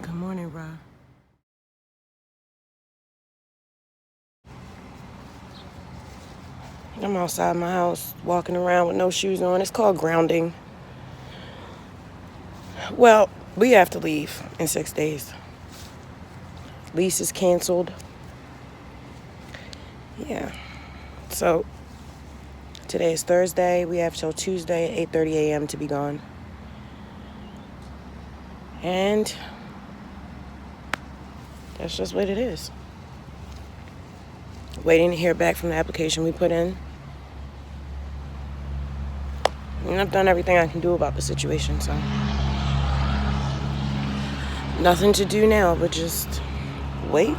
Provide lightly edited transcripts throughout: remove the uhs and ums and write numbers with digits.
Good morning, Ra. I'm outside my house, walking around with no shoes on. It's called grounding. Well, we have to leave in 6 days. Lease is canceled. Yeah. So, today is Thursday. We have till Tuesday at 8:30 a.m. to be gone. And that's just what it is. Waiting to hear back from the application we put in. And I've done everything I can do about the situation, so nothing to do now but just wait.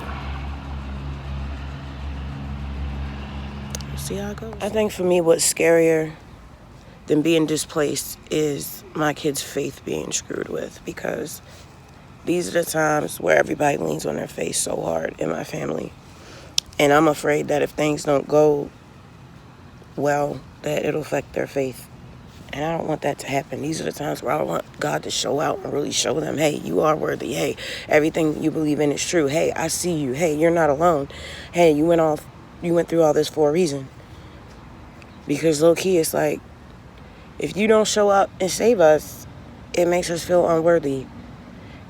See how it goes. I think for me, what's scarier than being displaced is my kids' faith being screwed with, because these are the times where everybody leans on their faith so hard in my family. And I'm afraid that if things don't go well, that it'll affect their faith. And I don't want that to happen. These are the times where I want God to show out and really show them, hey, you are worthy. Hey, everything you believe in is true. Hey, I see you. Hey, you're not alone. Hey, you went through all this for a reason. Because low key, it's like, if you don't show up and save us, it makes us feel unworthy.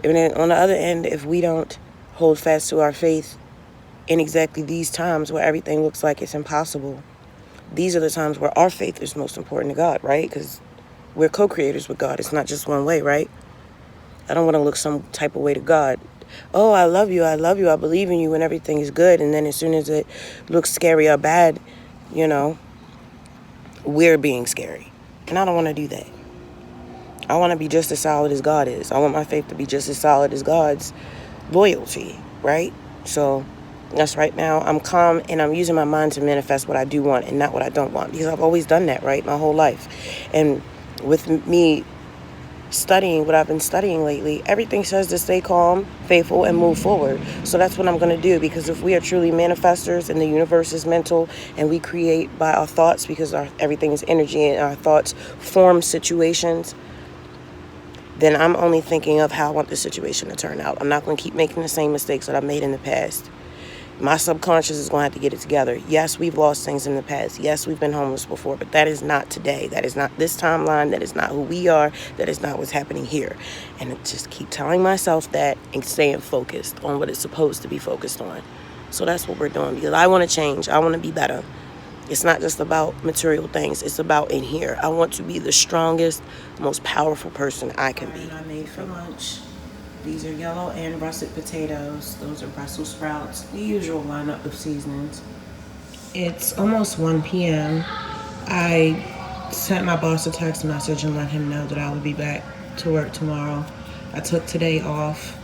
And then on the other end, if we don't hold fast to our faith in exactly these times where everything looks like it's impossible, these are the times where our faith is most important to God, right? Because we're co-creators with God. It's not just one way, right? I don't want to look some type of way to God. Oh, I love you, I believe in you when everything is good. And then as soon as it looks scary or bad, we're being scary. And I don't want to do that. I want to be just as solid as God is. I want my faith to be just as solid as God's loyalty, right? So that's right now. I'm calm and I'm using my mind to manifest what I do want and not what I don't want, because I've always done that, right? My whole life. And with me studying what I've been studying lately, everything says to stay calm, faithful, and move forward. So that's what I'm going to do, because if we are truly manifestors and the universe is mental and we create by our thoughts, because everything is energy and our thoughts form situations, then I'm only thinking of how I want the situation to turn out. I'm not going to keep making the same mistakes that I've made in the past. My subconscious is going to have to get it together. Yes, we've lost things in the past. Yes, we've been homeless before, but that is not today. That is not this timeline. That is not who we are. That is not what's happening here. And I just keep telling myself that and staying focused on what it's supposed to be focused on. So that's what we're doing, because I want to change. I want to be better. It's not just about material things. It's about in here. I want to be the strongest, most powerful person I can be. I made for lunch. These are yellow and russet potatoes. Those are Brussels sprouts. The usual lineup of seasonings. It's almost 1 p.m. I sent my boss a text message and let him know that I would be back to work tomorrow. I took today off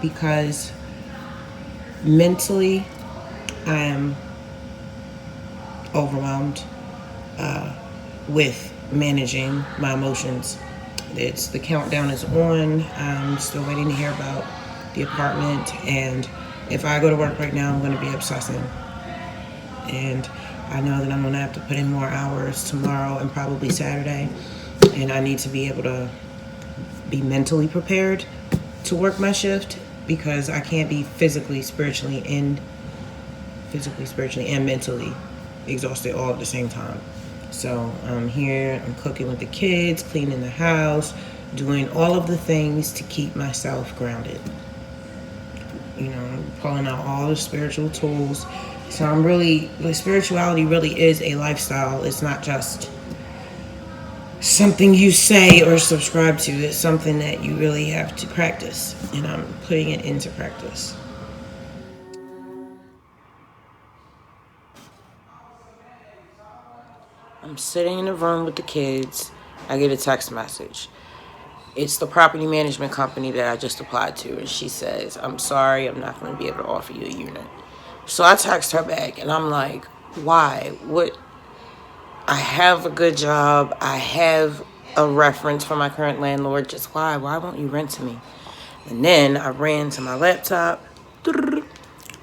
because mentally I am overwhelmed with managing my emotions. The countdown is on. I'm still waiting to hear about the apartment, and if I go to work right now, I'm going to be obsessing. And I know that I'm going to have to put in more hours tomorrow and probably Saturday, and I need to be able to be mentally prepared to work my shift, because I can't be physically, spiritually, and mentally exhausted all at the same time. So I'm here, I'm cooking with the kids, cleaning the house, doing all of the things to keep myself grounded. Pulling out all the spiritual tools. So spirituality really is a lifestyle. It's not just something you say or subscribe to. It's something that you really have to practice, and I'm putting it into practice. I'm sitting in the room with the kids. I get a text message. It's the property management company that I just applied to, and she says, I'm sorry, I'm not going to be able to offer you a unit. So I text her back, and I'm like, why? What? I have a good job. I have a reference from my current landlord. Just why? Why won't you rent to me? And then I ran to my laptop,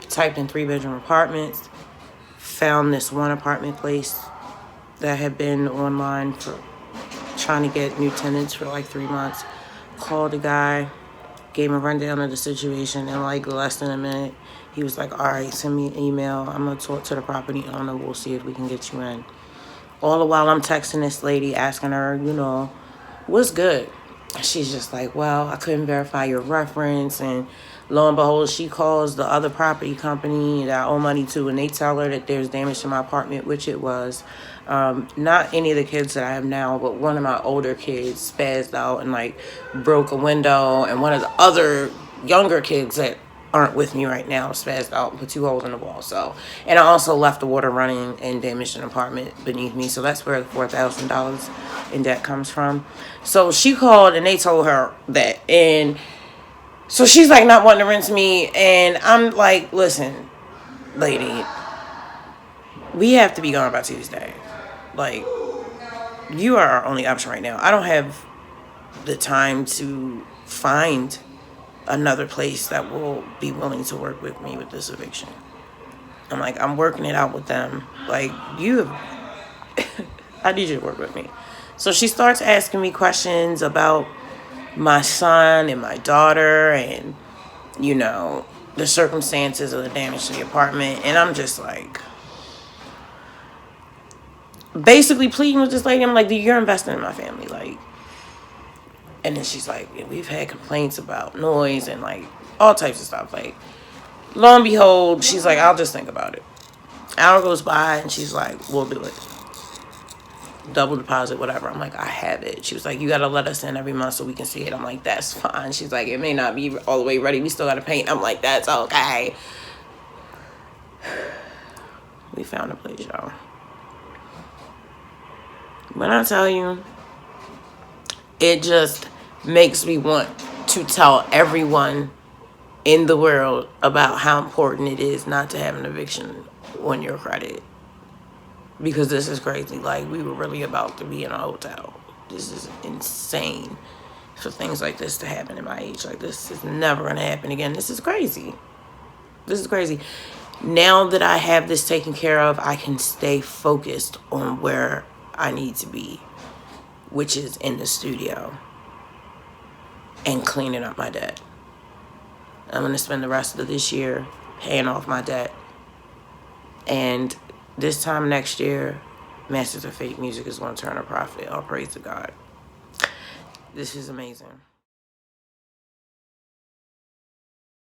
typed in 3-bedroom apartments, found this one apartment place that had been online for trying to get new tenants for like 3 months. Called the guy, gave him a rundown of the situation, and like less than a minute, he was like, all right, send me an email. I'm going to talk to the property owner. We'll see if we can get you in. All the while I'm texting this lady, asking her, you know, what's good? She's just like, well, I couldn't verify your reference. And lo and behold, she calls the other property company that I owe money to, and they tell her that there's damage to my apartment, which it was. Not any of the kids that I have now, but one of my older kids spazzed out and like broke a window, and one of the other younger kids that aren't with me right now spazzed out and put 2 holes in the wall. So, and I also left the water running and damaged an apartment beneath me. So that's where the $4,000 in debt comes from. So she called and they told her that, and so she's like not wanting to rent me, and I'm like, listen, lady, we have to be gone by Tuesday. Like, you are our only option right now. I don't have the time to find another place that will be willing to work with me with this eviction. I'm like, I'm working it out with them. Like, I need you to work with me. So she starts asking me questions about my son and my daughter and, you know, the circumstances of the damage to the apartment. And I'm just like, basically pleading with this lady. I'm like, you're investing in my family. Like, and then she's like, yeah, we've had complaints about noise and like all types of stuff. Like, lo and behold, she's like, I'll just think about it. Hour goes by and she's like, we'll do it. Double deposit, whatever. I'm like, I have it. She was like, you got to let us in every month so we can see it. I'm like, that's fine. She's like, it may not be all the way ready. We still got to paint. I'm like, that's okay. We found a place, y'all. When I tell you, it just makes me want to tell everyone in the world about how important it is not to have an eviction on your credit. Because this is crazy. Like, we were really about to be in a hotel. This is insane for things like this to happen in my age. Like, this is never going to happen again. This is crazy. This is crazy. Now that I have this taken care of, I can stay focused on where I need to be, which is in the studio and cleaning up my debt. I'm going to spend the rest of this year paying off my debt. And this time next year, Masters of Fate Music is going to turn a profit. All praise to God. This is amazing.